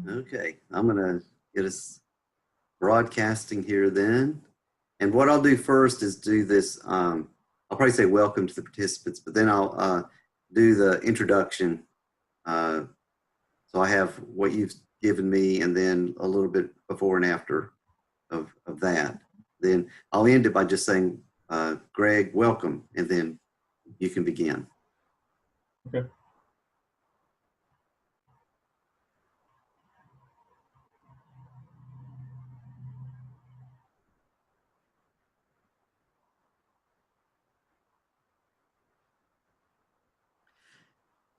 Okay, I'm gonna get us broadcasting here then. And what I'll do first is do this, I'll probably say welcome to the participants, but then I'll do the introduction. So I have what you've given me and then a little bit before and after of that. Then I'll end it by just saying, Greg, welcome, and then you can begin. Okay.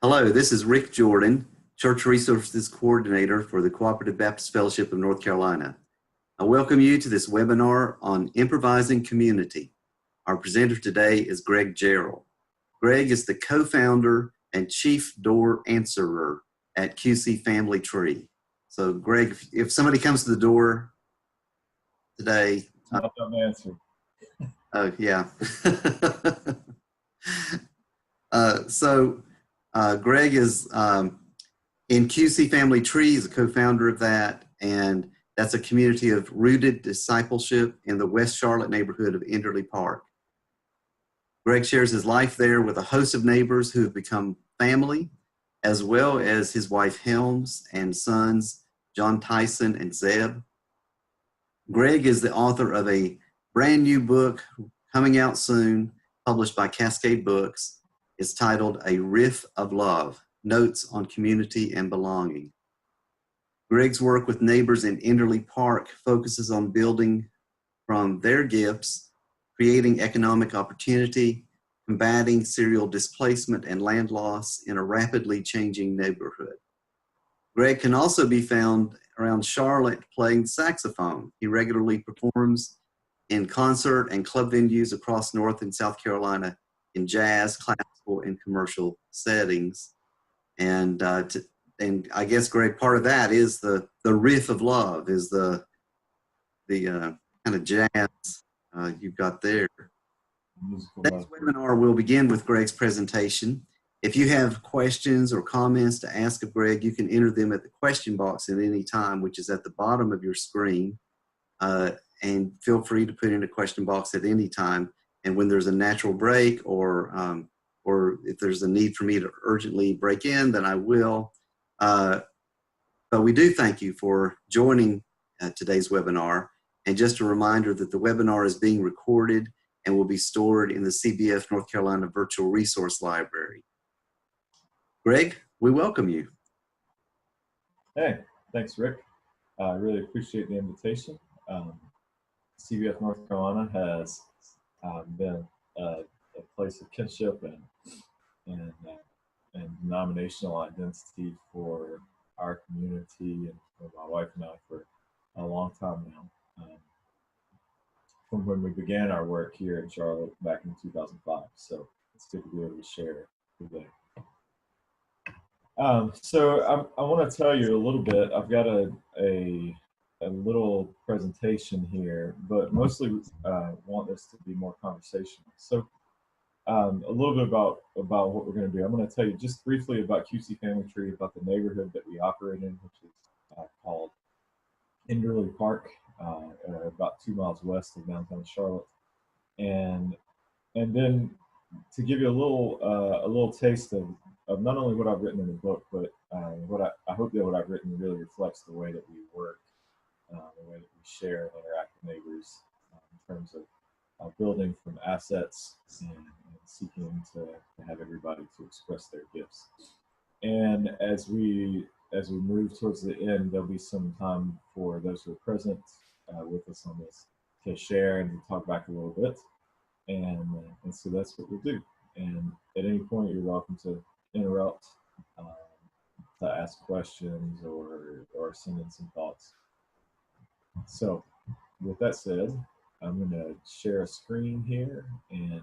Hello, this is Rick Jordan, Church Resources Coordinator for the Cooperative Baptist Fellowship of North Carolina. I welcome you to this webinar on improvising community. Our presenter today is Greg Jarrell. Greg is the co-founder and chief door answerer at QC Family Tree. So Greg, if somebody comes to the door today. Answer. Yeah. Greg is in QC Family Tree. He's a co-founder of that, and that's a community of rooted discipleship in the West Charlotte neighborhood of Enderley Park. Greg shares his life there with a host of neighbors who have become family, as well as his wife Helms and sons John Tyson and Zeb. Greg is the author of a brand new book coming out soon, published by Cascade Books. It's titled A Riff of Love, Notes on Community and Belonging. Greg's work with neighbors in Enderley Park focuses on building from their gifts, creating economic opportunity, combating serial displacement and land loss in a rapidly changing neighborhood. Greg can also be found around Charlotte playing saxophone. He regularly performs in concert and club venues across North and South Carolina in jazz, classical, and commercial settings. And I guess, Greg, part of that is the riff of love, is the kind of jazz you've got there. Today's webinar will begin with Greg's presentation. If you have questions or comments to ask of Greg, you can enter them at the question box at any time, which is at the bottom of your screen. And feel free to put in a question box at any time. And when there's a natural break or if there's a need for me to urgently break in, then I will. But we do thank you for joining today's webinar. And just a reminder that the webinar is being recorded and will be stored in the CBF North Carolina Virtual Resource Library. Greg, we welcome you. Hey, thanks, Rick. I really appreciate the invitation. CBF North Carolina has been a place of kinship and denominational identity for our community and for my wife and I for a long time now. From when we began our work here in Charlotte back in 2005. So it's good to be able to share today. So I want to tell you a little bit. I've got a little presentation here, but mostly want this to be more conversational. So a little bit about what we're going to do. I'm going to tell you just briefly about QC Family Tree, about the neighborhood that we operate in, which is called Enderley Park, about 2 miles west of downtown Charlotte, and then to give you a little taste of not only what I've written in the book, but what I hope that what I've written really reflects the way that we work, the way that we share and interact with neighbors in terms of building from assets and seeking to have everybody to express their gifts. And as we move towards the end, there'll be some time for those who are present with us on this to share and to talk back a little bit. And so that's what we'll do. And at any point, you're welcome to interrupt, to ask questions or send in some thoughts. So with that said, I'm going to share a screen here and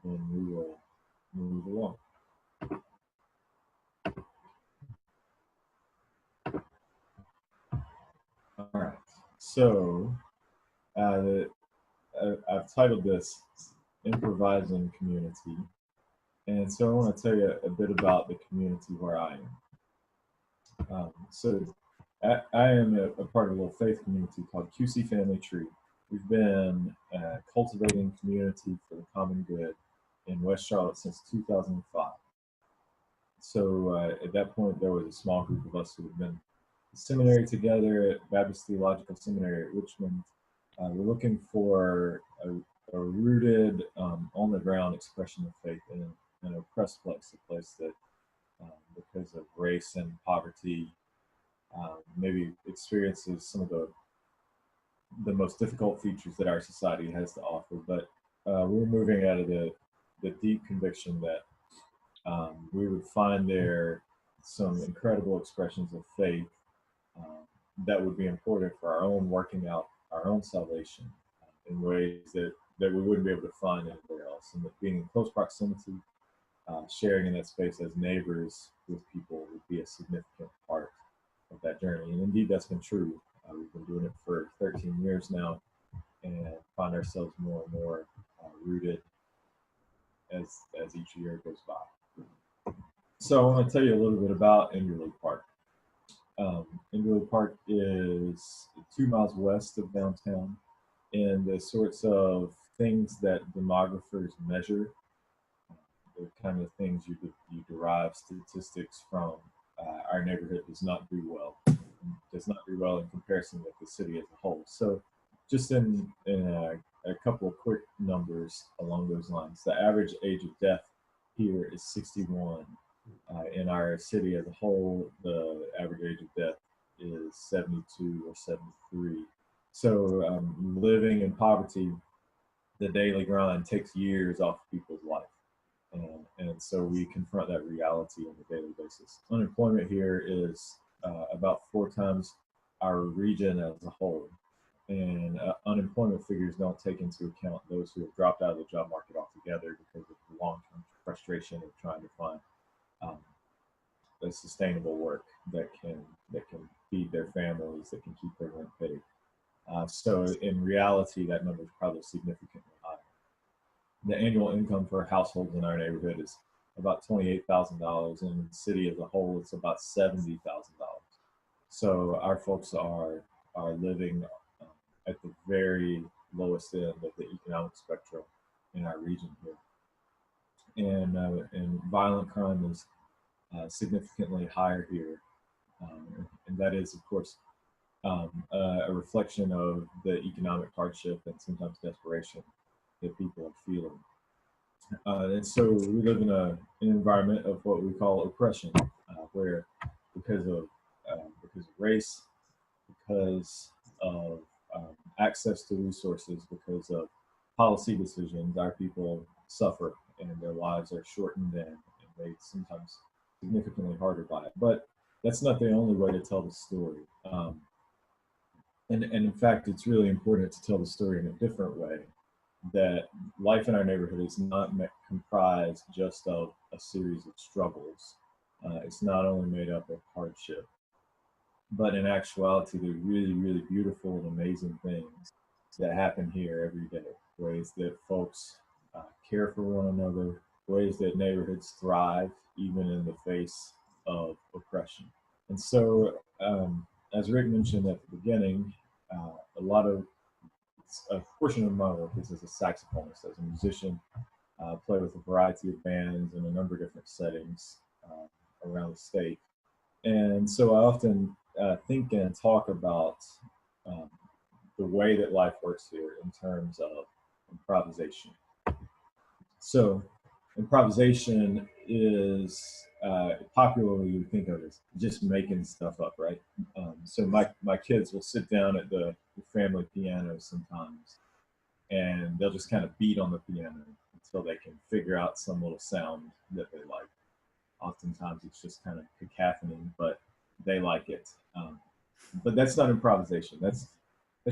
then we will move along. All right, so I've titled this Improvising Community. And so I want to tell you a bit about the community where I am. I am a part of a little faith community called QC Family Tree. We've been cultivating community for the common good in West Charlotte since 2005. So at that point, there was a small group of us who had been seminary together at Baptist Theological Seminary at Richmond. We're looking for a rooted, on the ground expression of faith in an oppressed place, a place that, because of race and poverty, maybe experiences some of the most difficult features that our society has to offer. But we're moving out of the deep conviction that we would find there some incredible expressions of faith that would be important for our own working out our own salvation in ways that we wouldn't be able to find anywhere else. And that being in close proximity, sharing in that space as neighbors with people would be a significant part of that journey. And indeed, that's been true. We've been doing it for 13 years now and find ourselves more and more rooted as each year goes by. So I want to tell you a little bit about Enderley Park. Enderley Park is 2 miles west of downtown, and the sorts of things that demographers measure, the kind of things you derive statistics from, our neighborhood does not do well. Does not do well in comparison with the city as a whole. So just in a couple of quick numbers along those lines, the average age of death here is 61. In our city as a whole, the average age of death is 72 or 73. So living in poverty, the daily grind takes years off people's life. And so we confront that reality on a daily basis. Unemployment here is about 4 times our region as a whole. And unemployment figures don't take into account those who have dropped out of the job market altogether because of the long-term frustration of trying to find a sustainable work that can feed their families, that can keep their rent paid. So in reality, that number is probably significantly higher. The annual income for households in our neighborhood is about $28,000, and in the city as a whole, it's about $70,000. So our folks are living at the very lowest end of the economic spectrum in our region here, and violent crime is significantly higher here, and that is, of course, a reflection of the economic hardship and sometimes desperation that people are feeling. And so we live in an environment of what we call oppression, where because of race, because of access to resources, because of policy decisions, our people suffer and their lives are shortened and made sometimes significantly harder by it. But that's not the only way to tell the story. And in fact, it's really important to tell the story in a different way, that life in our neighborhood is not comprised just of a series of struggles. It's not only made up of hardship, but in actuality, there are really, really beautiful and amazing things that happen here every day. Ways that folks care for one another, ways that neighborhoods thrive, even in the face of oppression. And so, as Rick mentioned at the beginning, a portion of my work is as a saxophonist, as a musician, play with a variety of bands in a number of different settings around the state. And so I often think and talk about the way that life works here in terms of improvisation. So improvisation is popularly we think of as just making stuff up, right? So my kids will sit down at the family piano sometimes, and they'll just kind of beat on the piano until they can figure out some little sound that they like. Oftentimes it's just kind of cacophony, but they like it. But that's not improvisation. That's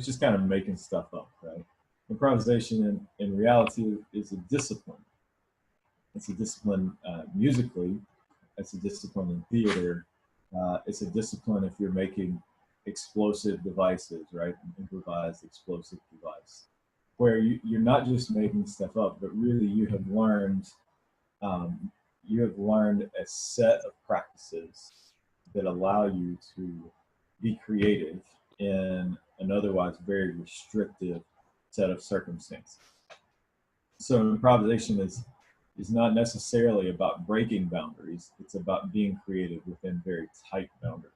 just kind of making stuff up, right? Improvisation in reality is a discipline. It's a discipline musically. It's a discipline in theater. It's a discipline if you're making explosive devices, right? An improvised explosive device, where you're not just making stuff up, but really you have learned you have learned a set of practices that allow you to be creative in an otherwise very restrictive set of circumstances. So improvisation is not necessarily about breaking boundaries. It's about being creative within very tight boundaries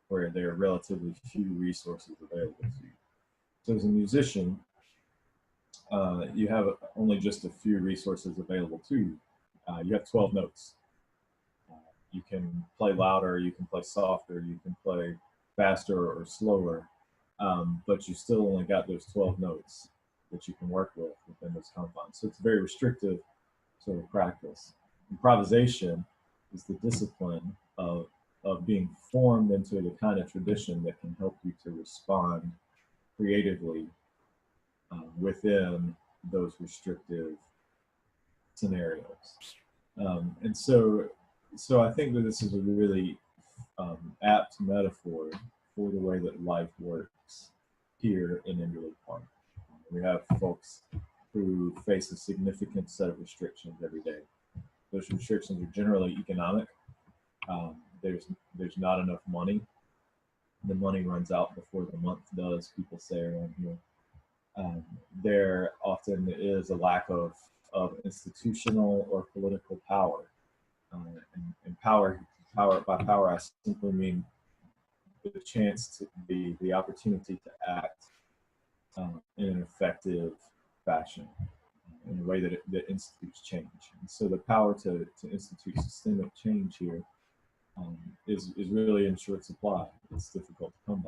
where there are relatively few resources available to you. So as a musician, you have only just a few resources available to you. You have 12 notes. You can play louder, you can play softer, you can play faster or slower, but you still only got those 12 notes that you can work with within those confines. So it's a very restrictive sort of practice. Improvisation is the discipline of being formed into the kind of tradition that can help you to respond creatively within those restrictive scenarios. And so I think that this is a really apt metaphor for the way that life works here in Enderley Park. We have folks who face a significant set of restrictions every day. Those restrictions are generally economic. There's not enough money. The money runs out before the month does, people say around here. There often is a lack of institutional or political power. And power, by power, I simply mean the chance to the opportunity to act in an effective fashion, in a way that institutes change. And so the power to institute systemic change here is really in short supply. It's difficult to come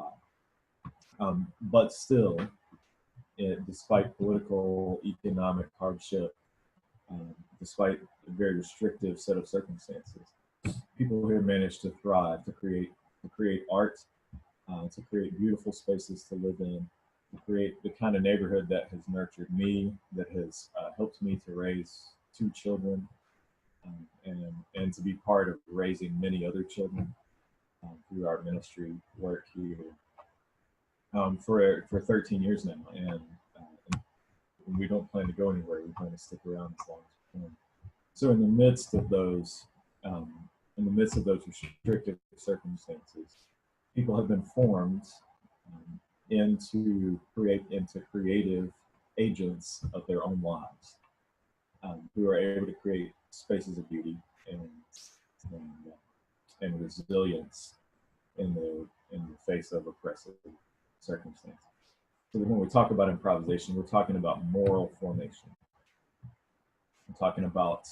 by. But still, despite political, economic hardship, despite a very restrictive set of circumstances, people here manage to thrive, to create art, to create beautiful spaces to live in, to create the kind of neighborhood that has nurtured me, that has helped me to raise 2 children, and to be part of raising many other children through our ministry work here for 13 years now. And we don't plan to go anywhere. We plan to stick around as long as we can. So in the midst of those restrictive circumstances, people have been formed into creative agents of their own lives, who are able to create spaces of beauty and resilience in the face of oppressive circumstances. So when we talk about improvisation, we're talking about moral formation. We're talking about,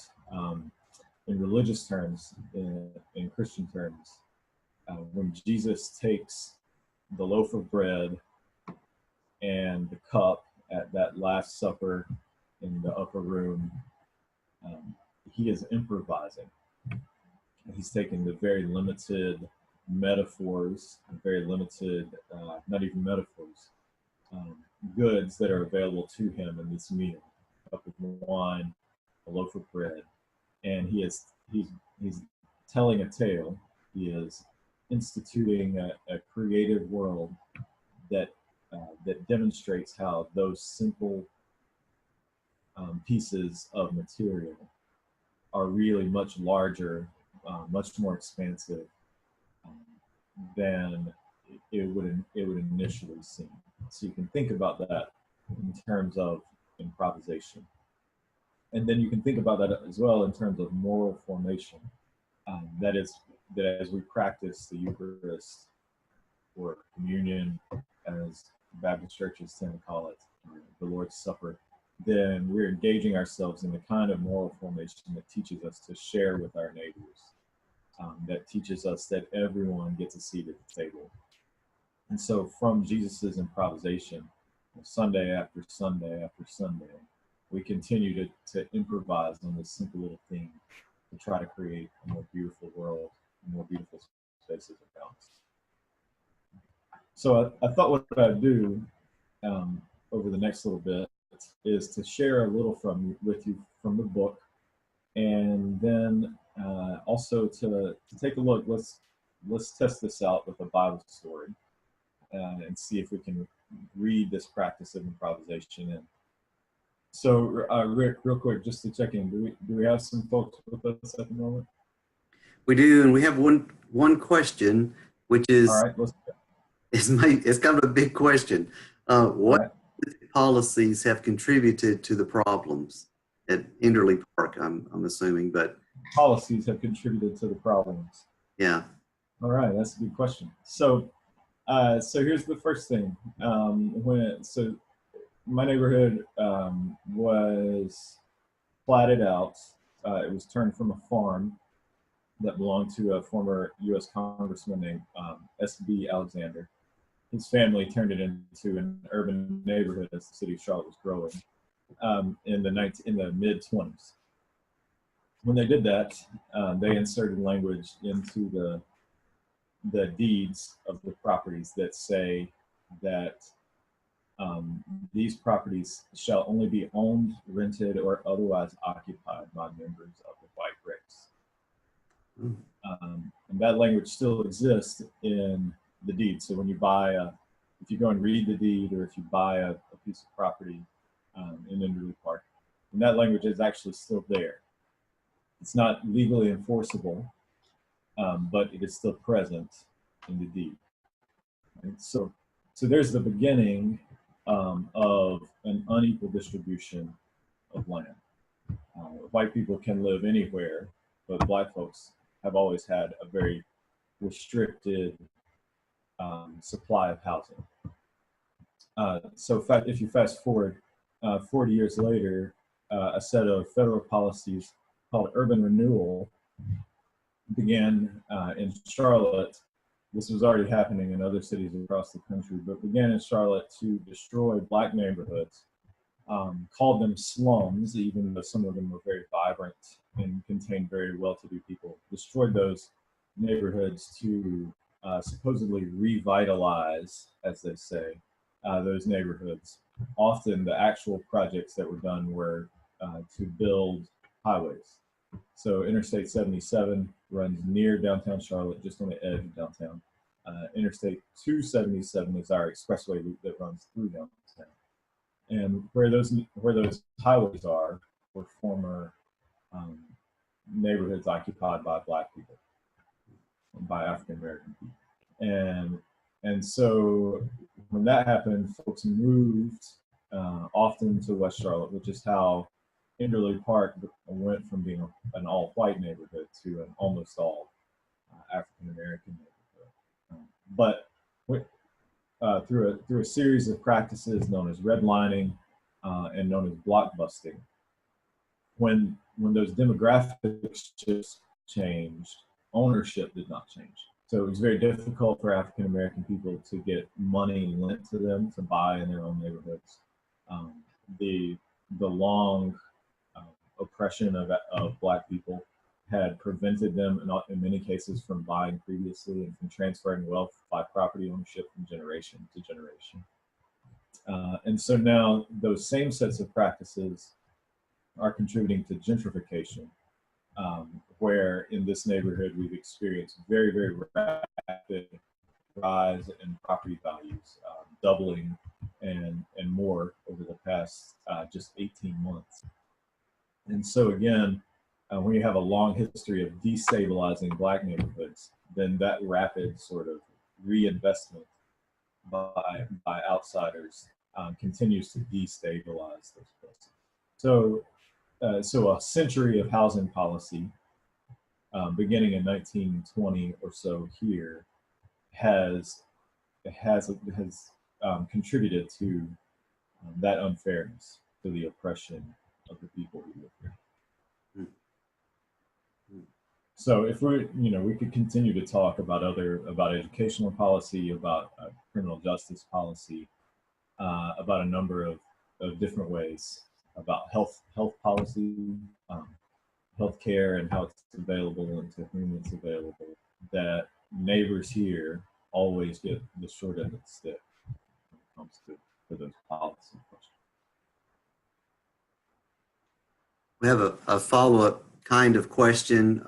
in religious terms, in Christian terms, when Jesus takes the loaf of bread and the cup at that Last Supper in the upper room, he is improvising. He's taking the very limited metaphors, very limited, not even metaphors, goods that are available to him in this meal, a cup of wine, a loaf of bread, and he's telling a tale. He is instituting a creative world that demonstrates how those simple pieces of material are really much larger, much more expansive than it would initially seem. So you can think about that in terms of improvisation. And then you can think about that as well in terms of moral formation. That is, that as we practice the Eucharist or communion, as Baptist churches tend to call it, the Lord's Supper, then we're engaging ourselves in the kind of moral formation that teaches us to share with our neighbors, that teaches us that everyone gets a seat at the table. And so from Jesus's improvisation, Sunday after Sunday after Sunday, we continue to improvise on this simple little thing to try to create a more beautiful world, more beautiful spaces around us. So I thought what I'd do over the next little bit is to share a little with you from the book, and then also to take a look. Let's test this out with a Bible story and see if we can read this practice of improvisation and So, Rick, real quick, just to check in, do we have some folks with us at the moment? We do, and we have one question, which All is right, let's. it's kind of a big question. All What right. policies have contributed to the problems at Enderley Park? I'm assuming, but Policies have contributed to the problems. yeah. All right, that's a good question. So, so here's the first thing. So my neighborhood was platted out. It was turned from a farm that belonged to a former U.S. congressman named S.B. Alexander. His family turned it into an urban neighborhood as the city of Charlotte was growing in the mid 20s. When they did that, they inserted language into the deeds of the properties that say that these properties shall only be owned, rented, or otherwise occupied by members of the white race. And that language still exists in the deed. So when you if you go and read the deed, or if you buy a piece of property in Enderley Park, and that language is actually still there. It's not legally enforceable, but it is still present in the deed. Right? So there's the beginning of an unequal distribution of land. White people can live anywhere, but black folks have always had a very restricted supply of housing. So if you fast forward 40 years later, a set of federal policies called urban renewal began in Charlotte. This was already happening in other cities across the country, but began in Charlotte to destroy black neighborhoods, called them slums, even though some of them were very vibrant and contained very well-to-do people, destroyed those neighborhoods to supposedly revitalize, as they say, those neighborhoods. Often the actual projects that were done were to build highways. So Interstate 77 runs near downtown Charlotte, just on the edge of downtown. Interstate 277 is our expressway loop that runs through downtown. And where those highways are were former neighborhoods occupied by black people, by African American people. And so when that happened, folks moved often to West Charlotte, which is how Enderley Park went from being an all-white neighborhood to an almost all African American neighborhood. But through a series of practices known as redlining and known as block busting, when those demographics just changed, ownership did not change. So it was very difficult for African American people to get money lent to them to buy in their own neighborhoods. The long oppression of black people had prevented them in many cases from buying previously and from transferring wealth by property ownership from generation to generation. And so now those same sets of practices are contributing to gentrification, where in this neighborhood we've experienced very, very rapid rise in property values, doubling and more over the past just 18 months. And so again, when you have a long history of destabilizing black neighborhoods, then that rapid sort of reinvestment by outsiders continues to destabilize those places. So a century of housing policy, beginning in 1920 or so here, has contributed to that unfairness, to the oppression of the people who live here. So if we could continue to talk about educational policy, about criminal justice policy, about a number of different ways, about health policy, healthcare and how it's available and to whom it's available, that neighbors here always get the short end of the stick when it comes to those policy questions. We have a follow-up kind of question.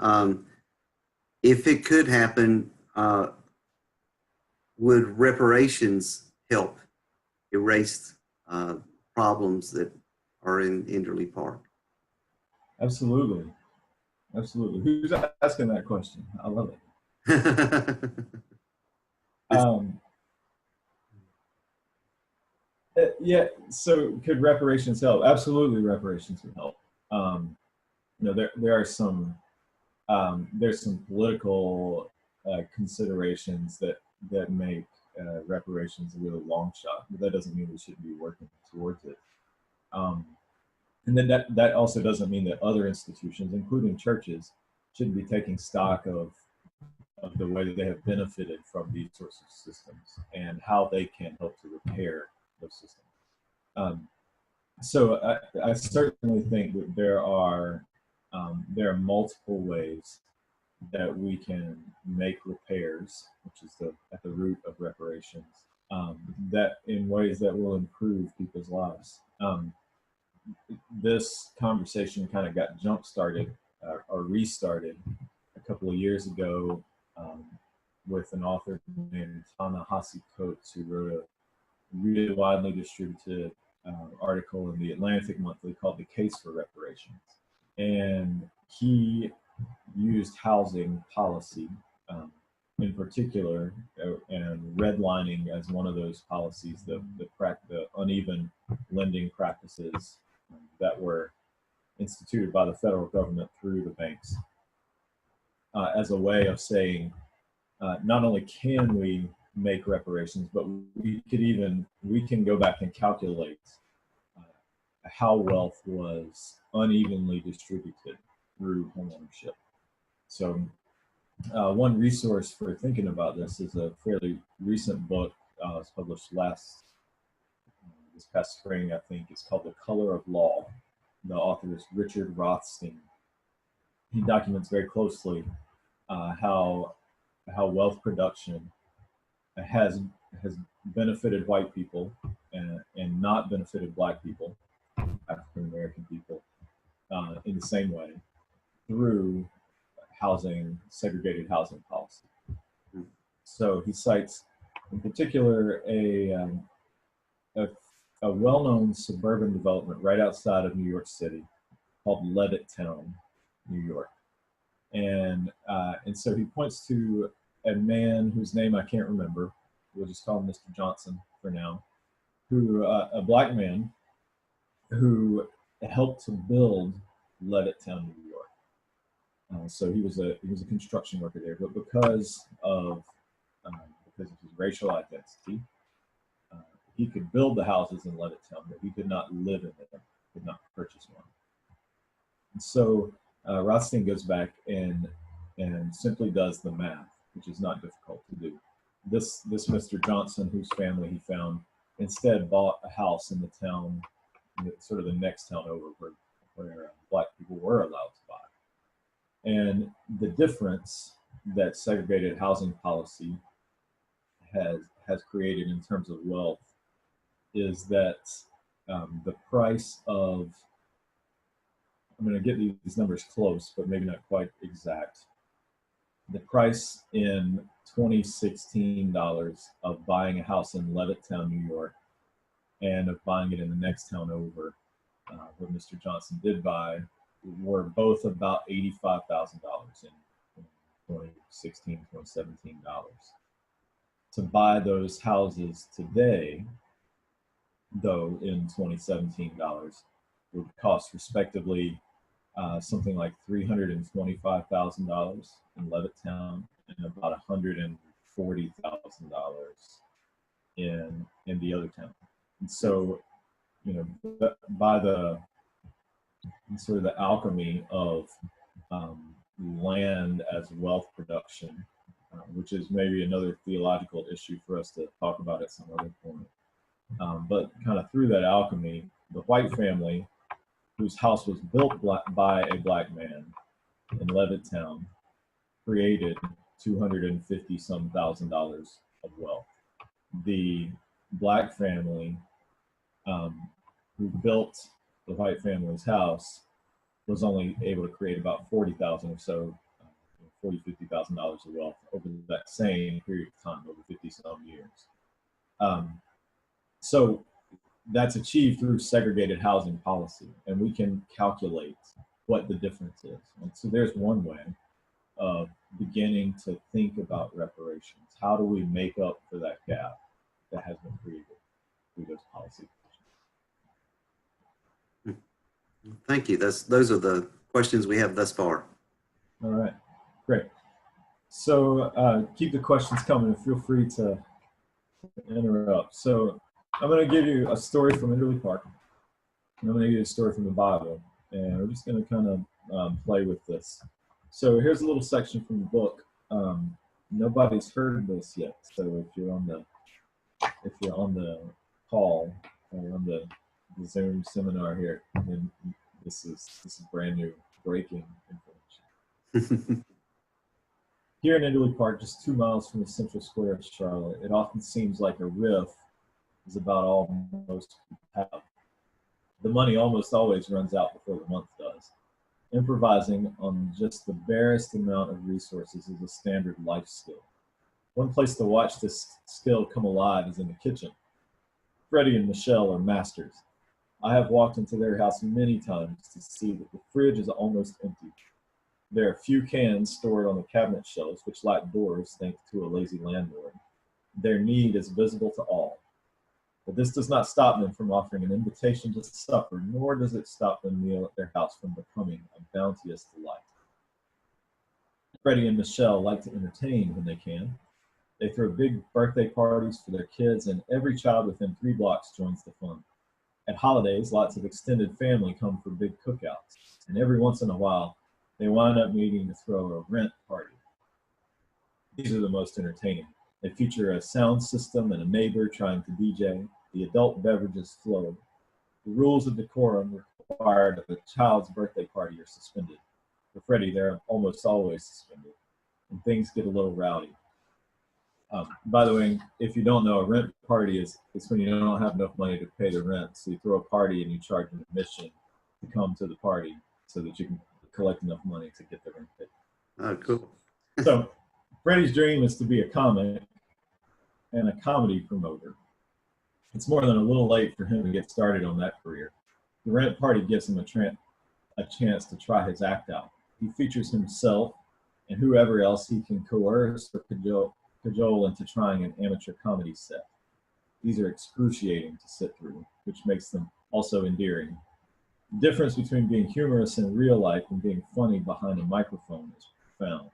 If it could happen, would reparations help erase problems that are in Enderley Park. Absolutely. Absolutely. Who's asking that question? I love it. Yeah, so could reparations help? Absolutely, reparations would help. There are some there's some political considerations that make reparations a really long shot, but that doesn't mean we shouldn't be working towards it. And then that also doesn't mean that other institutions, including churches, shouldn't be taking stock of the way that they have benefited from these sorts of systems and how they can help to repair those systems. So I certainly think that there are multiple ways that we can make repairs, which is at the root of reparations, that in ways that will improve people's lives. This conversation kind of got jump started or restarted a couple of years ago with an author named Ta-Nehisi Coates, who wrote a really widely distributed article in the Atlantic Monthly called "The Case for Reparations," and he used housing policy in particular and redlining as one of those policies, the uneven lending practices that were instituted by the federal government through the banks as a way of saying not only can we make reparations, but we can go back and calculate how wealth was unevenly distributed through homeownership. So one resource for thinking about this is a fairly recent book. It's published this past spring, I think. It's called The Color of Law. The author is Richard Rothstein. He documents very closely how wealth production has benefited white people and not benefited Black people, African American people, in the same way through segregated housing policy. So he cites, in particular, a well-known suburban development right outside of New York City called Levittown, New York, and so he points to a man whose name I can't remember. We'll just call him Mr. Johnson for now, who a Black man who helped to build Levittown, New York. So he was a construction worker there, but because of his racial identity, he could build the houses in Levittown, but he could not live in them, could not purchase one. And so Rothstein goes back and simply does the math, which is not difficult to do. This Mr. Johnson, whose family he found, instead bought a house in the town, sort of the next town over, where Black people were allowed to buy. And the difference that segregated housing policy has created in terms of wealth is that the price of, I'm going to get these numbers close, but maybe not quite exact. The price in 2016 dollars of buying a house in Levittown, New York, and of buying it in the next town over, where Mr. Johnson did buy, were both about $85,000 in 2016, 2017 dollars. To buy those houses today, though, in 2017 dollars, would cost respectively something like $325,000 in Levittown and about $140,000 in the other town. And so, by the sort of the alchemy of land as wealth production, which is maybe another theological issue for us to talk about at some other point. But kind of through that alchemy, the white family, whose house was built by a Black man in Levittown, created $250-some thousand of wealth. The Black family who built the white family's house was only able to create about $40,000 or so, $50,000 of wealth over that same period of time, over 50 some years. So that's achieved through segregated housing policy, and we can calculate what the difference is. And so there's one way of beginning to think about reparations. How do we make up for that gap that has been created through those policies? Thank you. Those are the questions we have thus far. All right, great. So keep the questions coming and feel free to interrupt. So I'm going to give you a story from Enderley Park, and I'm going to give you a story from the Bible, and we're just going to kind of play with this. So here's a little section from the book. Nobody's heard this yet, so if you're on the call or on the Zoom seminar here, then this is brand new breaking information. Here in Enderley Park, just 2 miles from the central square of Charlotte, it often seems like a riff is about all most people have. The money almost always runs out before the month does. Improvising on just the barest amount of resources is a standard life skill. One place to watch this skill come alive is in the kitchen. Freddie and Michelle are masters. I have walked into their house many times to see that the fridge is almost empty. There are few cans stored on the cabinet shelves, which lack doors thanks to a lazy landlord. Their need is visible to all. But this does not stop them from offering an invitation to supper, nor does it stop the meal at their house from becoming a bounteous delight. Freddie and Michelle like to entertain when they can. They throw big birthday parties for their kids, and every child within 3 blocks joins the fun. At holidays, lots of extended family come for big cookouts, and every once in a while, they wind up needing to throw a rent party. These are the most entertaining. They feature a sound system and a neighbor trying to DJ. The adult beverages flow. The rules of decorum required of a child's birthday party are suspended. For Freddie, they're almost always suspended, and things get a little rowdy. By the way, if you don't know, a rent party is when you don't have enough money to pay the rent, so you throw a party and you charge an admission to come to the party so that you can collect enough money to get the rent paid. Oh, cool. So Freddie's dream is to be a comic and a comedy promoter. It's more than a little late for him to get started on that career. The rent party gives him a chance to try his act out. He features himself and whoever else he can coerce or cajole into trying an amateur comedy set. These are excruciating to sit through, which makes them also endearing. The difference between being humorous in real life and being funny behind a microphone is profound.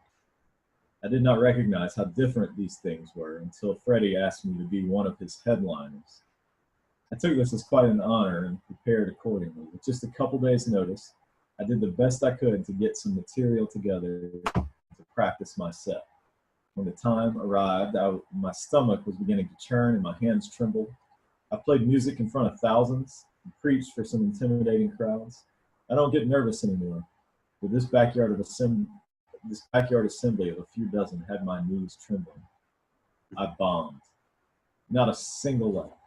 I did not recognize how different these things were until Freddie asked me to be one of his headliners. I took this as quite an honor and prepared accordingly. With just a couple days' notice, I did the best I could to get some material together to practice my set. When the time arrived, my stomach was beginning to churn and my hands trembled. I played music in front of thousands and preached for some intimidating crowds. I don't get nervous anymore. But this backyard assembly of a few dozen had my knees trembling. I bombed. Not a single laugh.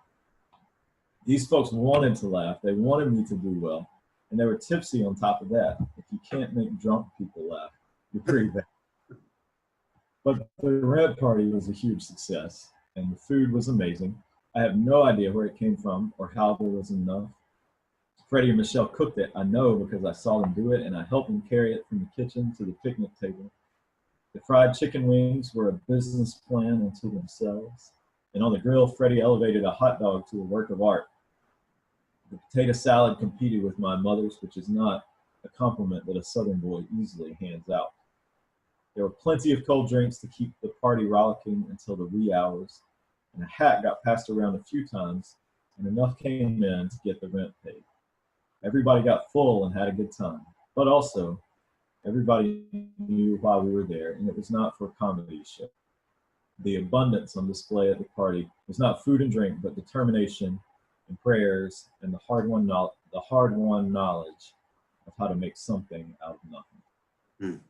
These folks wanted to laugh. They wanted me to do well. And they were tipsy on top of that. If you can't make drunk people laugh, you're pretty bad. But the rent party was a huge success, and the food was amazing. I have no idea where it came from or how there was enough. Freddie and Michelle cooked it. I know because I saw them do it, and I helped them carry it from the kitchen to the picnic table. The fried chicken wings were a business plan unto themselves. And on the grill, Freddie elevated a hot dog to a work of art. The potato salad competed with my mother's, which is not a compliment that a Southern boy easily hands out. There were plenty of cold drinks to keep the party rollicking until the wee hours, and a hat got passed around a few times, and enough came in to get the rent paid. Everybody got full and had a good time, but also everybody knew why we were there, and it was not for a comedy show. The abundance on display at the party was not food and drink, but determination and prayers and the hard-won knowledge of how to make something out of nothing.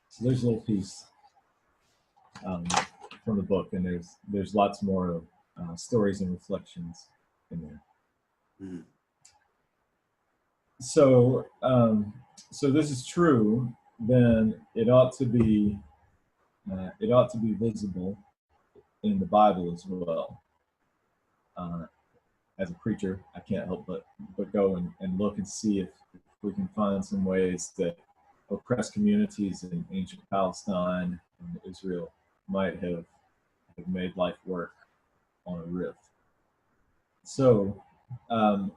So there's a little piece from the book, and there's lots more stories and reflections in there. So this is true. Then it ought to be visible in the Bible as well. as a preacher, I can't help but go and look and see if we can find some ways that oppressed communities in ancient Palestine and Israel might have made life work on a riff. So, um,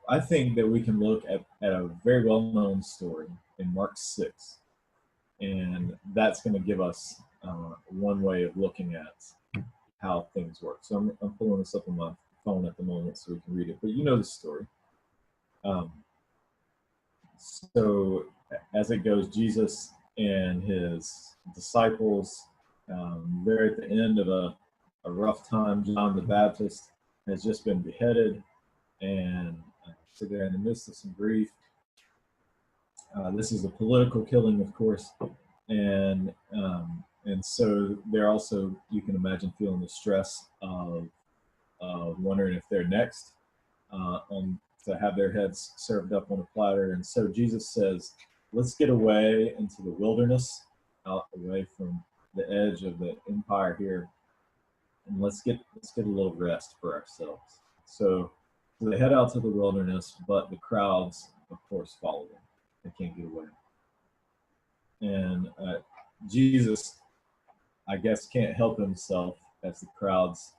I think that we can look at a very well-known story in Mark 6, and that's going to give us one way of looking at how things work. So I'm pulling this up on my phone at the moment so we can read it, but you know the story. Um, so as it goes, Jesus and his disciples, they're at the end of a rough time. John the Baptist has just been beheaded, and so they're in the midst of some grief. This is a political killing, of course, and so they're also, you can imagine, feeling the stress of wondering if they're next to have their heads served up on a platter. And so Jesus says, let's get away into the wilderness, out away from the edge of the empire here, and let's get a little rest for ourselves. So they head out to the wilderness, but the crowds, of course, follow them. They can't get away. And Jesus, I guess, can't help himself as the crowds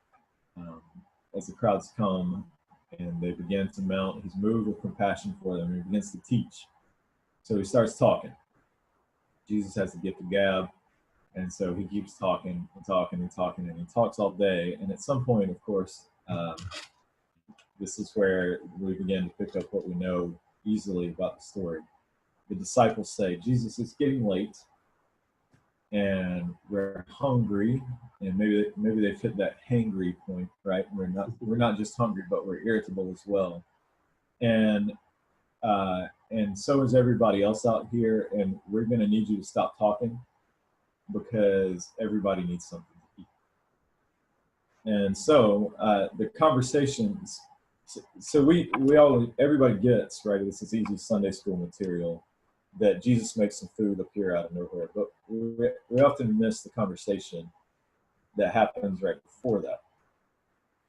come and they begin to mount. He's moved with compassion for them. He begins to teach. So he starts talking. Jesus has to get the gab, and so he keeps talking and talking and talking, and he talks all day. And at some point, of course, this is where we begin to pick up what we know easily about the story. The disciples say, Jesus, it's getting late, and we're hungry, and maybe they've hit that hangry point, right? We're not just hungry, but we're irritable as well, and so is everybody else out here, and we're going to need you to stop talking because everybody needs something to eat. And so the conversations. So everybody gets, right? This is easy Sunday school material, that Jesus makes some food appear out of nowhere, but we often miss the conversation that happens right before that.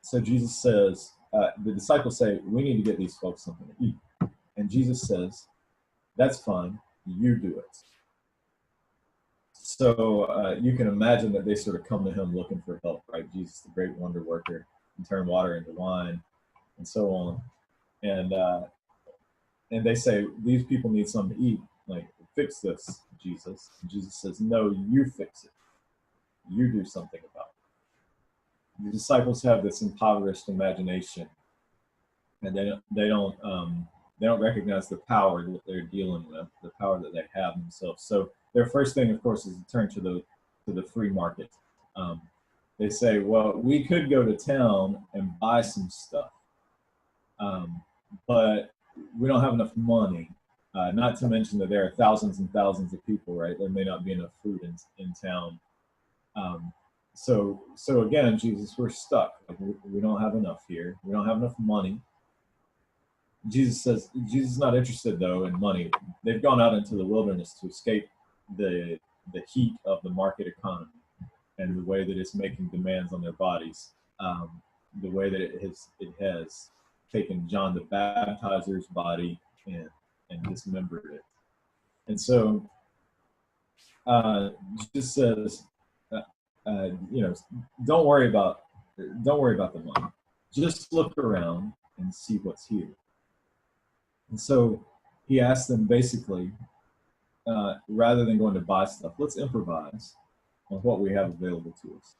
So Jesus says, the disciples say, we need to get these folks something to eat. And Jesus says, that's fine, you do it. So you can imagine that they sort of come to him looking for help, right? Jesus, the great wonder worker, can turn water into wine, and so on. And they say, these people need something to eat. Like, fix this, Jesus. And Jesus says, no, you fix it. You do something about it. The disciples have this impoverished imagination, and they don't recognize the power that they're dealing with, the power that they have themselves. So their first thing, of course, is to turn to the free market. They say, well, we could go to town and buy some stuff, but we don't have enough money. Not to mention that there are thousands and thousands of people, right? There may not be enough food in town. So again, Jesus, we're stuck. We don't have enough here. We don't have enough money. Jesus says, Jesus is not interested, though, in money. They've gone out into the wilderness to escape the heat of the market economy and the way that it's making demands on their bodies, the way that it has taken John the Baptizer's body and dismembered it. And so Jesus says, don't worry about the money. Just look around and see what's here. And so he asked them, basically, rather than going to buy stuff, let's improvise on what we have available to us.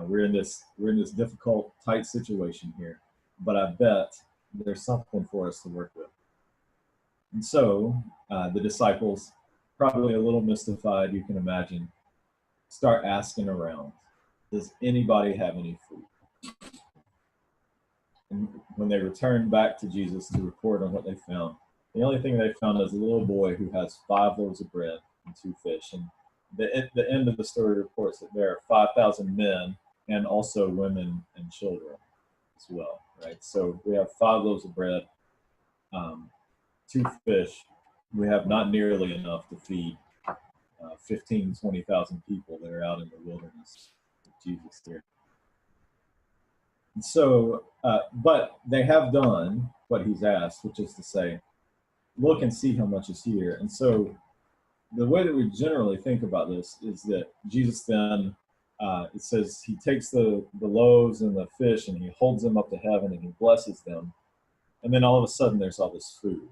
We're in this difficult, tight situation here, but I bet there's something for us to work with. And so the disciples, probably a little mystified, you can imagine, start asking around, does anybody have any food? And when they return back to Jesus to report on what they found, the only thing they found is a little boy who has 5 loaves of bread and 2 fish. And the end of the story reports that there are 5,000 men and also women and children as well, right? So we have 5 loaves of bread, 2 fish. We have not nearly enough to feed 15, 20,000 people that are out in the wilderness with Jesus here. So, but they have done what he's asked, which is to say, look and see how much is here. And so the way that we generally think about this is that Jesus then, it says he takes the loaves and the fish and he holds them up to heaven and he blesses them. And then all of a sudden there's all this food,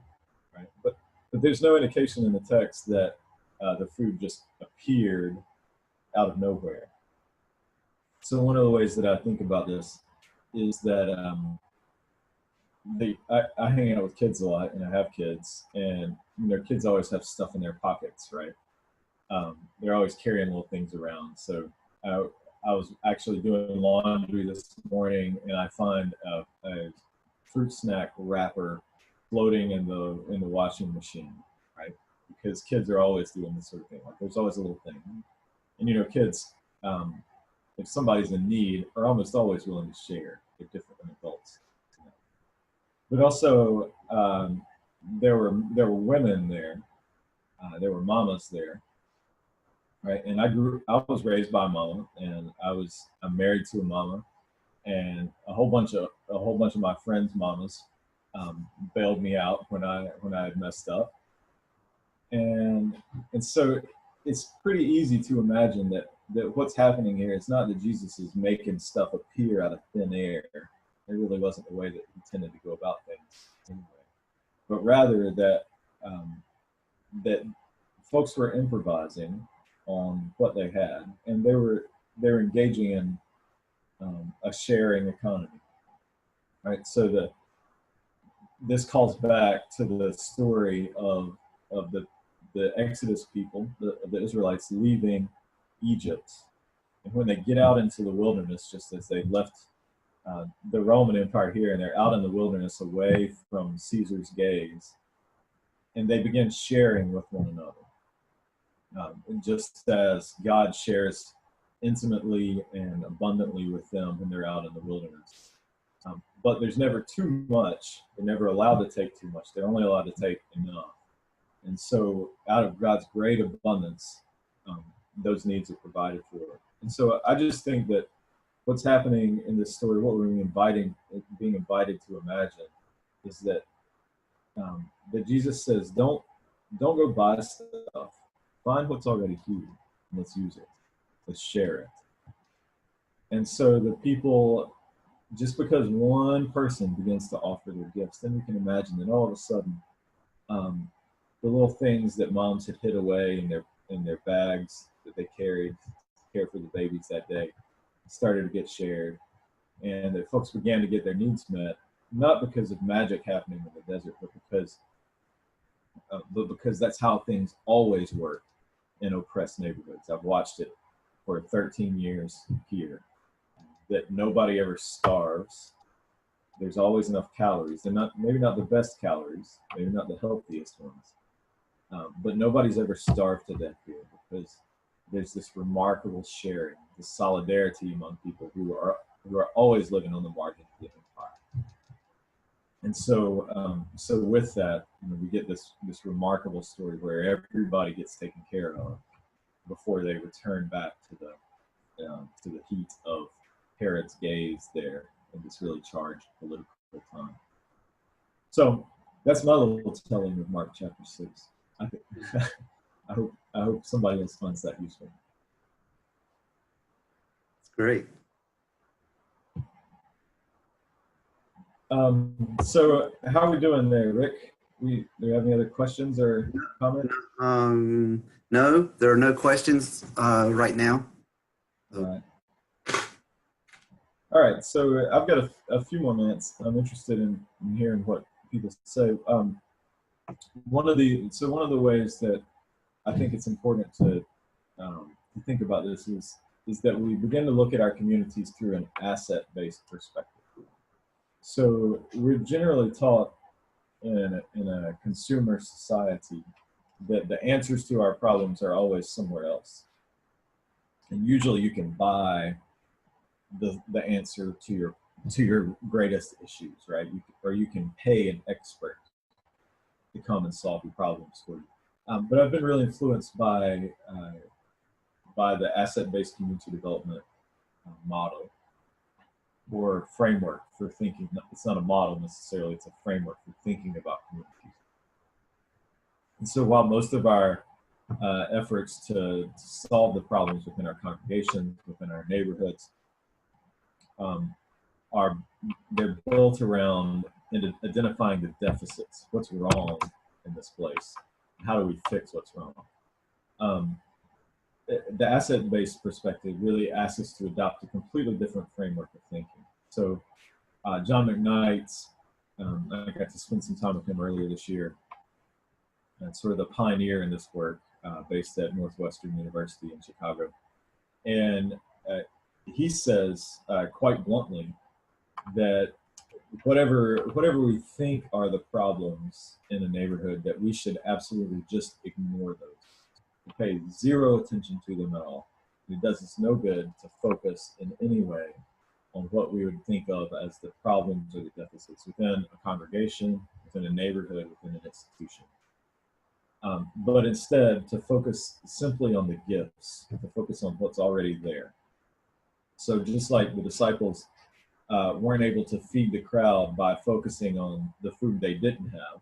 right? But there's no indication in the text that the food just appeared out of nowhere. So one of the ways that I think about this is that I hang out with kids a lot, and I have kids, and kids always have stuff in their pockets, right? They're always carrying little things around. So I was actually doing laundry this morning, and I find a fruit snack wrapper floating in the washing machine, right? Because kids are always doing this sort of thing. Like there's always a little thing, and kids, if somebody's in need, are almost always willing to share. They're different than adults. But also, there were women there, there were mamas there, right? And I was raised by a mama, and I'm married to a mama, and a whole bunch of my friends' mamas bailed me out when I had messed up, and so it's pretty easy to imagine that what's happening here is not that Jesus is making stuff appear out of thin air. It really wasn't the way that he tended to go about things anyway, but rather that that folks were improvising on what they had, and they were engaging in a sharing economy, right? So this calls back to the story of the Exodus people, the Israelites leaving Egypt, and when they get out into the wilderness, just as they left the Roman Empire here, and they're out in the wilderness away from Caesar's gaze, and they begin sharing with one another. And just as God shares intimately and abundantly with them when they're out in the wilderness. But there's never too much. They're never allowed to take too much. They're only allowed to take enough. And so out of God's great abundance, those needs are provided for. And so I just think that what's happening in this story, what we're being invited to imagine, is that that Jesus says, don't go buy stuff. Find what's already here, and let's use it. Let's share it. And so the people, just because one person begins to offer their gifts, then we can imagine that all of a sudden, the little things that moms had hid away in their bags that they carried to care for the babies that day started to get shared, and that folks began to get their needs met, not because of magic happening in the desert, but because that's how things always work in oppressed neighborhoods. I've watched it for 13 years here, that nobody ever starves. There's always enough calories. They're maybe not the best calories, maybe not the healthiest ones, but nobody's ever starved to death here, because there's this remarkable sharing, this solidarity among people who are always living on the margin of the empire. And so with that, we get this remarkable story where everybody gets taken care of before they return back to the heat of Herod's gaze there in this really charged political time. So that's my little telling of Mark chapter 6. I think I hope somebody else finds that useful. It's great. So how are we doing there, Rick? Do you have any other questions or comments? No, there are no questions right now. All right. So I've got a few more minutes. I'm interested in hearing what people say. One of the ways that I think it's important to think about this is that we begin to look at our communities through an asset-based perspective. So we're generally taught in a consumer society that the answers to our problems are always somewhere else, and usually you can buy the answer to your greatest issues, right? Or you can pay an expert to come and solve your problems for you. But I've been really influenced by the asset-based community development model, or framework for thinking. It's not a model necessarily, it's a framework for thinking about communities. And so while most of our efforts to solve the problems within our congregations, within our neighborhoods, they're built around identifying the deficits. What's wrong in this place? How do we fix what's wrong? The asset-based perspective really asks us to adopt a completely different framework of thinking. So John McKnight's, I got to spend some time with him earlier this year, and sort of the pioneer in this work, based at Northwestern University in Chicago. And he says quite bluntly that whatever we think are the problems in a neighborhood, that we should absolutely just ignore those. We pay zero attention to them at all. It does us no good to focus in any way on what we would think of as the problems or the deficits within a congregation, within a neighborhood, within an institution. But instead to focus simply on the gifts, to focus on what's already there. So just like the disciples weren't able to feed the crowd by focusing on the food they didn't have,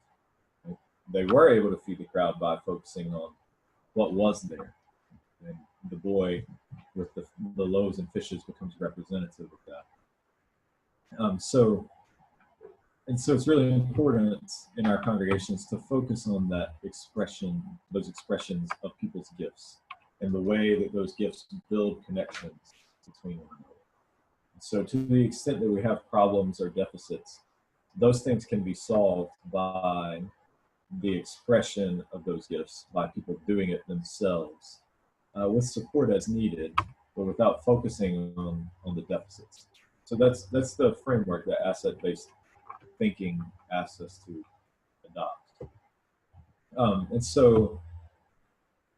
they were able to feed the crowd by focusing on what was there. And the boy with the loaves and fishes becomes representative of that. So it's really important in our congregations to focus on that expression, those expressions of people's gifts, and the way that those gifts build connections between one another. So to the extent that we have problems or deficits, those things can be solved by the expression of those gifts, by people doing it themselves, with support as needed, but without focusing on the deficits. So that's the framework that asset-based thinking asks us to adopt. So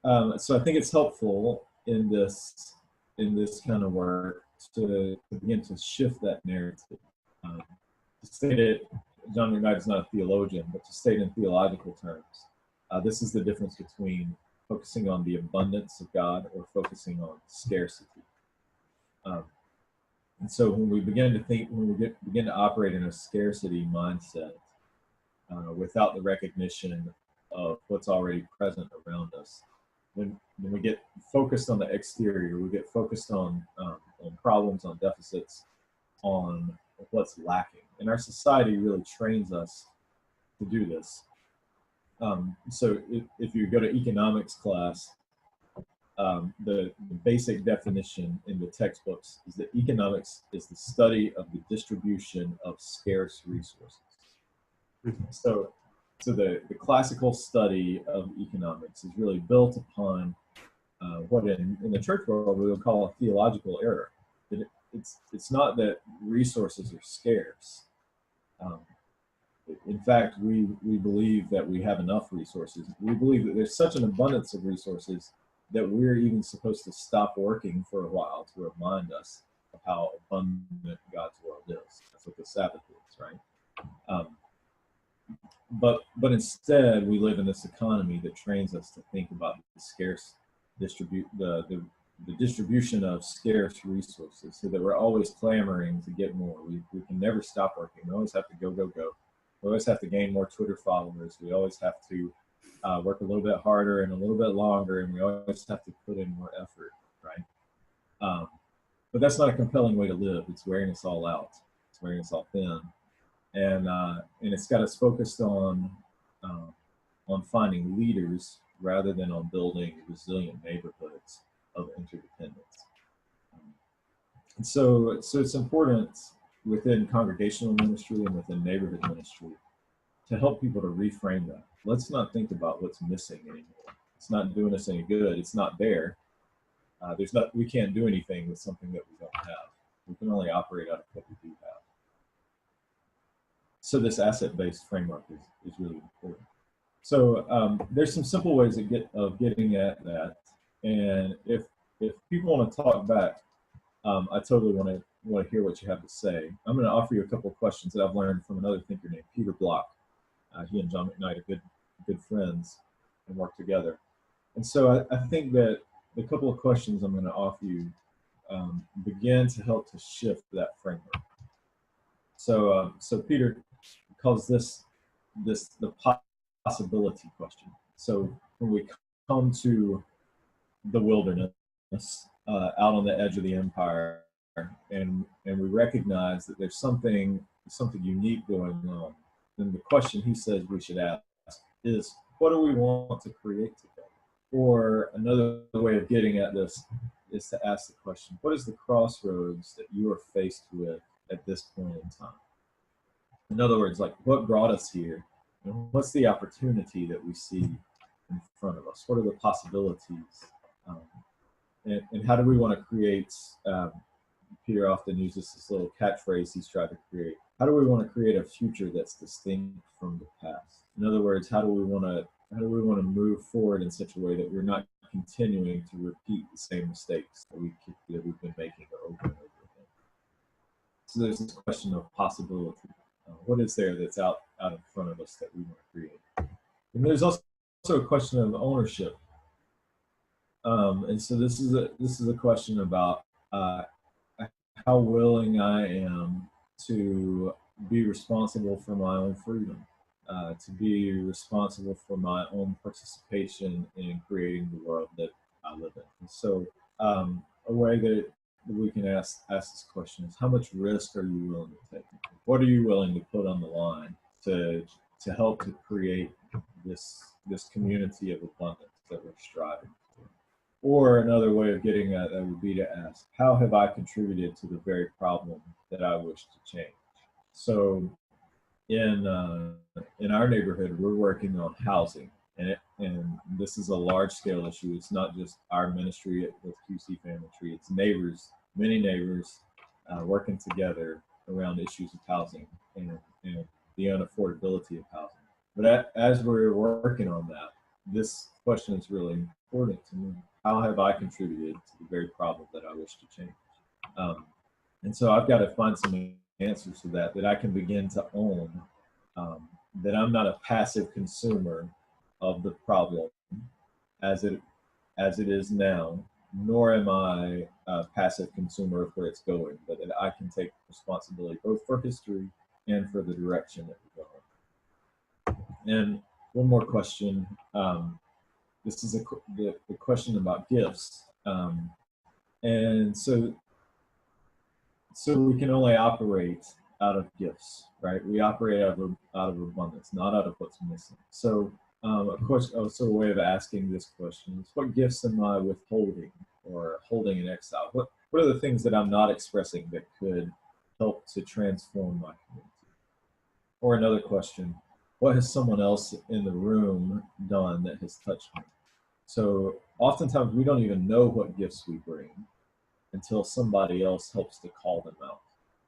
I think it's helpful in this kind of work to begin to shift that narrative. To state it, John McKnight is not a theologian, but to state in theological terms, this is the difference between focusing on the abundance of God or focusing on scarcity. And so when we begin to operate in a scarcity mindset, without the recognition of what's already present around us, when we get focused on the exterior, we get focused on problems, on deficits, on what's lacking. And our society really trains us to do this. So if you go to economics class, the basic definition in the textbooks is that economics is the study of the distribution of scarce resources. So the classical study of economics is really built upon what in the church world we would call a theological error. It's not that resources are scarce. In fact, we believe that we have enough resources. We believe that there's such an abundance of resources that we're even supposed to stop working for a while to remind us of how abundant God's world is. That's what the Sabbath is, right? But instead, we live in this economy that trains us to think about the scarce the distribution of scarce resources, so that we're always clamoring to get more. We can never stop working. We always have to go. We always have to gain more Twitter followers. We always have to work a little bit harder and a little bit longer, and we always have to put in more effort, right? But that's not a compelling way to live. It's wearing us all out. It's wearing us all thin, and it's got us focused on finding leaders rather than on building resilient neighborhoods of interdependence. And so it's important within congregational ministry and within neighborhood ministry to help people to reframe that. Let's not think about what's missing anymore. It's not doing us any good. It's not there. We can't do anything with something that we don't have. We can only operate out of what we do have. So this asset-based framework is really important. So there's some simple ways of getting at that. And if people want to talk back, I totally want to hear what you have to say. I'm going to offer you a couple of questions that I've learned from another thinker named Peter Block. He and John McKnight are good friends and work together. And so I think that the couple of questions I'm going to offer you begin to help to shift that framework. So Peter calls this the possibility question. So when we come to the wilderness, out on the edge of the empire, and we recognize that there's something unique going on, then the question he says we should ask is, what do we want to create together? Or another way of getting at this is to ask the question, what is the crossroads that you are faced with at this point in time? In other words, like, what brought us here? And what's the opportunity that we see in front of us? What are the possibilities? And how do we want to create, Peter often uses this little catchphrase he's tried to create. How do we want to create a future that's distinct from the past? In other words, how do we want to move forward in such a way that we're not continuing to repeat the same mistakes that we've been making over and over again? So there's this question of possibility. What is there that's out in front of us that we want to create? And there's also a question of ownership. And so this is a question about how willing I am to be responsible for my own freedom, to be responsible for my own participation in creating the world that I live in. And so a way that we can ask this question is, how much risk are you willing to take? What are you willing to put on the line to help to create this community of abundance that we're striving for? Or another way of getting at that would be to ask, how have I contributed to the very problem that I wish to change? So in our neighborhood, we're working on housing, and this is a large scale issue. It's not just our ministry with QC Family Tree, it's neighbors, many neighbors working together around issues of housing and the unaffordability of housing. But as we're working on that, this question is really important to me. How have I contributed to the very problem that I wish to change? And so I've got to find some answers to that I can begin to own, that I'm not a passive consumer of the problem as it is now, nor am I a passive consumer of where it's going, but that I can take responsibility both for history and for the direction that we're going. And one more question. This is the question about gifts. And so we can only operate out of gifts, right? We operate out of abundance, not out of what's missing. So of course, also a way of asking this question is, what gifts am I withholding or holding in exile? What are the things that I'm not expressing that could help to transform my community? Or another question, what has someone else in the room done that has touched me? So oftentimes we don't even know what gifts we bring until somebody else helps to call them out,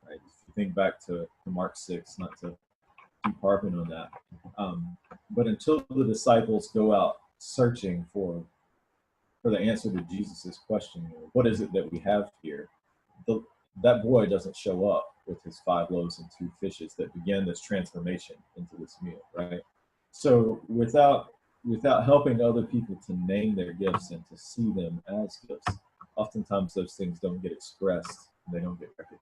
right? If you think back to Mark 6, not to keep harping on that, but until the disciples go out searching for the answer to Jesus's question, what is it that we have here? That boy doesn't show up with his 5 loaves and 2 fishes that began this transformation into this meal, right? So without helping other people to name their gifts and to see them as gifts, oftentimes those things don't get expressed and they don't get recognized.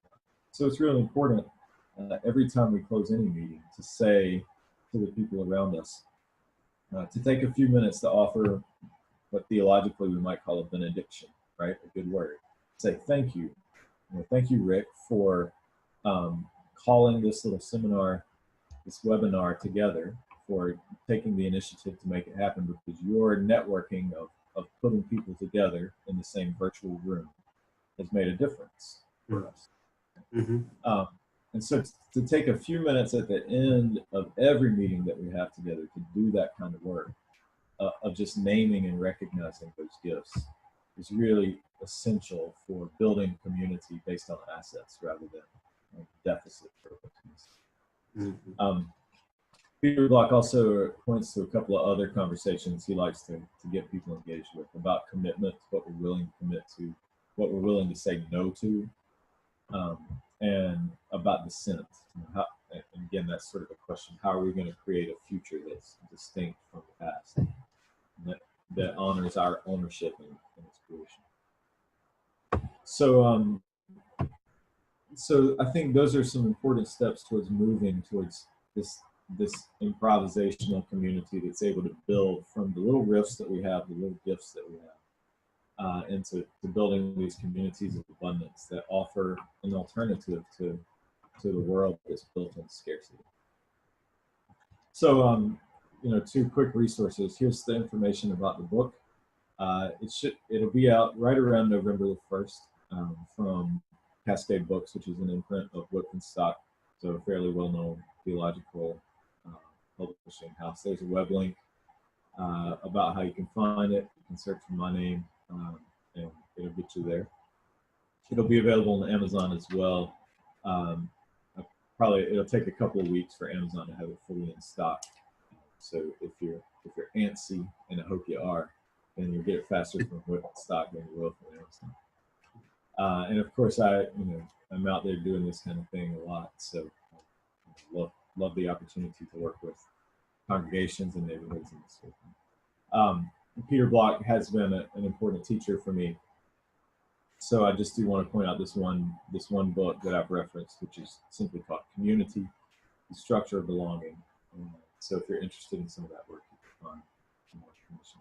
So it's really important every time we close any meeting to say to the people around us, to take a few minutes to offer what theologically we might call a benediction, right? A good word. Say thank you. Thank you, Rick, for calling this little seminar, this webinar together, for taking the initiative to make it happen, because your networking of putting people together in the same virtual room has made a difference for us. Mm-hmm. And so to take a few minutes at the end of every meeting that we have together to do that kind of work, of just naming and recognizing those gifts, is really essential for building community based on assets rather than deficit purposes. Mm-hmm. Peter Block also points to a couple of other conversations he likes to get people engaged with about commitment, what we're willing to commit to, what we're willing to say no to, and about dissent. And again, that's sort of a question: how are we going to create a future that's distinct from the past, that honors our ownership in its creation? So so I think those are some important steps towards moving towards this improvisational community that's able to build from the little riffs that we have, the little gifts that we have, into to building these communities of abundance that offer an alternative to the world that's built on scarcity. So, you know, 2 quick resources. Here's the information about the book. It'll be out right around November the 1st from Cascade Books, which is an imprint of Whitman Stock, so a fairly well-known theological publishing house. There's a web link about how you can find it. You can search for my name, and it'll get you there. It'll be available on Amazon as well. It'll take a couple of weeks for Amazon to have it fully in stock. So if you're antsy, and I hope you are, then you'll get it faster from Whitman Stock than you will from Amazon. And of course, I'm out there doing this kind of thing a lot, so love the opportunity to work with congregations and neighborhoods and this sort of thing. Peter Block has been an important teacher for me, so I just do want to point out this one book that I've referenced, which is simply called Community: The Structure of Belonging. So if you're interested in some of that work, you can find more information.